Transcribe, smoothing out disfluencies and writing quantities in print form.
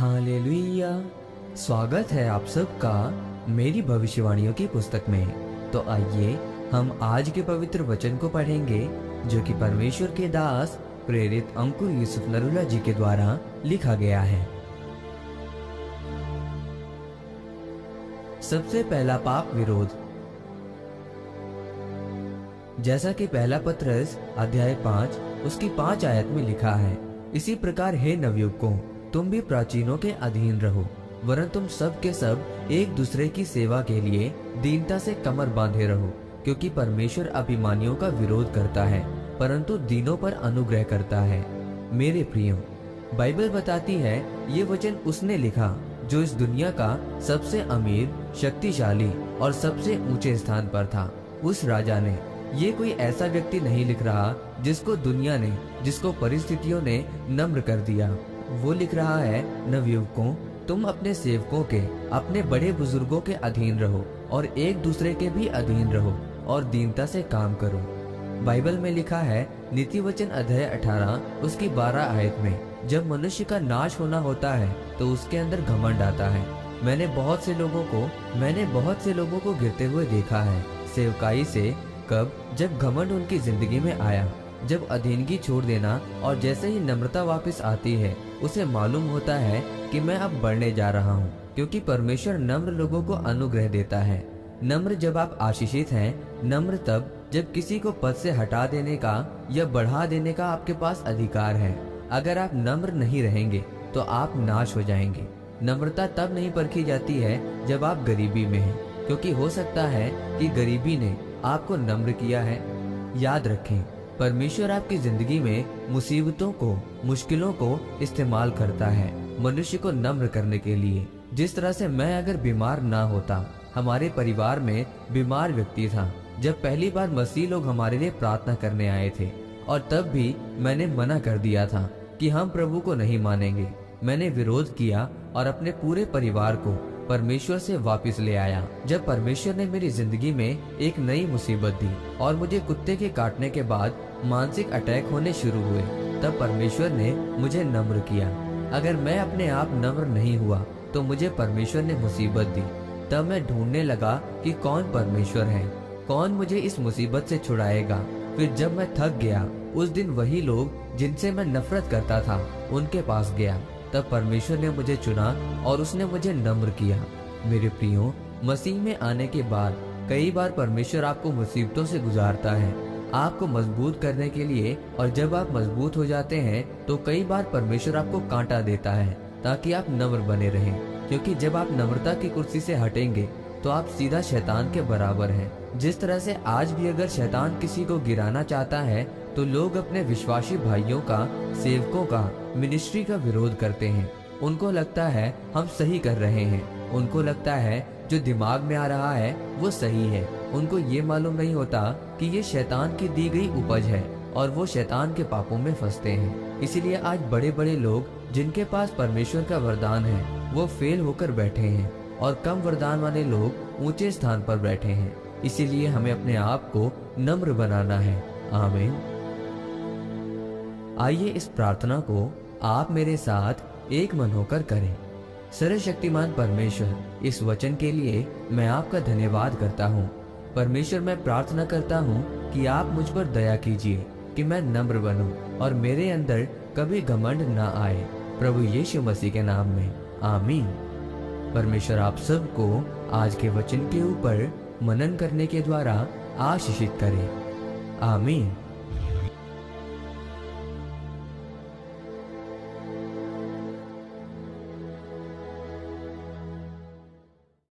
Hallelujah. स्वागत है आप सबका मेरी भविष्यवाणियों की पुस्तक में। तो आइए हम आज के पवित्र वचन को पढ़ेंगे जो कि परमेश्वर के दास प्रेरित अंकुर यूसुफ नरूला जी के द्वारा लिखा गया है। सबसे पहला पाप विरोध। जैसा कि पहला पत्रस अध्याय 5 उसकी 5 आयत में लिखा है, इसी प्रकार हे नवयुवकों, तुम भी प्राचीनों के अधीन रहो, वरन तुम सब के सब एक दूसरे की सेवा के लिए दीनता से कमर बांधे रहो, क्योंकि परमेश्वर अभिमानियों का विरोध करता है परंतु दीनों पर अनुग्रह करता है। मेरे प्रियो, बाइबल बताती है ये वचन उसने लिखा जो इस दुनिया का सबसे अमीर, शक्तिशाली और सबसे ऊंचे स्थान पर था। उस राजा ने, ये कोई ऐसा व्यक्ति नहीं लिख रहा जिसको दुनिया ने, जिसको परिस्थितियों ने नम्र कर दिया। वो लिख रहा है, नवयुवकों, तुम अपने सेवकों के, अपने बड़े बुजुर्गों के अधीन रहो और एक दूसरे के भी अधीन रहो और दीनता से काम करो। बाइबल में लिखा है नीति वचन अध्याय 18 उसकी 12 आयत में, जब मनुष्य का नाश होना होता है तो उसके अंदर घमंड आता है। मैंने बहुत से लोगों को गिरते हुए देखा है सेवकाई से। कब? जब घमंड उनकी जिंदगी में आया, जब अधीनगी छोड़ देना और जैसे ही नम्रता वापस आती है, उसे मालूम होता है कि मैं अब बढ़ने जा रहा हूँ, क्योंकि परमेश्वर नम्र लोगों को अनुग्रह देता है। नम्र जब आप आशीषित हैं, नम्र तब जब किसी को पद से हटा देने का या बढ़ा देने का आपके पास अधिकार है। अगर आप नम्र नहीं रहेंगे तो आप नाश हो जाएंगे। नम्रता तब नहीं परखी जाती है जब आप गरीबी में हैं, क्योंकि हो सकता है कि गरीबी ने आपको नम्र किया है। याद रखें, परमेश्वर आपकी जिंदगी में मुसीबतों को, मुश्किलों को इस्तेमाल करता है मनुष्य को नम्र करने के लिए। जिस तरह से मैं अगर बीमार ना होता, हमारे परिवार में बीमार व्यक्ति था जब पहली बार मसीह लोग हमारे लिए प्रार्थना करने आए थे, और तब भी मैंने मना कर दिया था कि हम प्रभु को नहीं मानेंगे। मैंने विरोध किया और अपने पूरे परिवार को परमेश्वर से वापस ले आया। जब परमेश्वर ने मेरी जिंदगी में एक नई मुसीबत दी और मुझे कुत्ते के काटने के बाद मानसिक अटैक होने शुरू हुए, तब परमेश्वर ने मुझे नम्र किया। अगर मैं अपने आप नम्र नहीं हुआ तो मुझे परमेश्वर ने मुसीबत दी। तब मैं ढूंढने लगा कि कौन परमेश्वर है, कौन मुझे इस मुसीबत से छुड़ाएगा। फिर जब मैं थक गया, उस दिन वही लोग जिनसे मैं नफरत करता था उनके पास गया। तब परमेश्वर ने मुझे चुना और उसने मुझे नम्र किया। मेरे प्रियो, मसीह में आने के बाद कई बार परमेश्वर आपको मुसीबतों से गुजारता है आपको मजबूत करने के लिए, और जब आप मजबूत हो जाते हैं तो कई बार परमेश्वर आपको कांटा देता है ताकि आप नम्र बने रहें, क्योंकि जब आप नम्रता की कुर्सी से हटेंगे तो आप सीधा शैतान के बराबर हैं। जिस तरह से आज भी अगर शैतान किसी को गिराना चाहता है तो लोग अपने विश्वासी भाइयों का, सेवकों का, मिनिस्ट्री का विरोध करते हैं। उनको लगता है हम सही कर रहे हैं, उनको लगता है जो दिमाग में आ रहा है वो सही है। उनको ये मालूम नहीं होता कि ये शैतान की दी गई उपज है और वो शैतान के पापों में फंसते हैं। इसीलिए आज बड़े बड़े लोग जिनके पास परमेश्वर का वरदान है वो फेल होकर बैठे हैं और कम वरदान वाले लोग ऊंचे स्थान पर बैठे हैं। इसीलिए हमें अपने आप को नम्र बनाना है। आमीन। आइए इस प्रार्थना को आप मेरे साथ एक मन होकर करें। सर्वशक्तिमान परमेश्वर, इस वचन के लिए मैं आपका धन्यवाद करता हूँ। परमेश्वर, मैं प्रार्थना करता हूँ कि आप मुझ पर दया कीजिए कि मैं नम्र बनूं और मेरे अंदर कभी घमंड ना आए। प्रभु यीशु मसीह के नाम में, आमीन। परमेश्वर आप सबको आज के वचन के ऊपर मनन करने के द्वारा आशीषित करे। आमीन।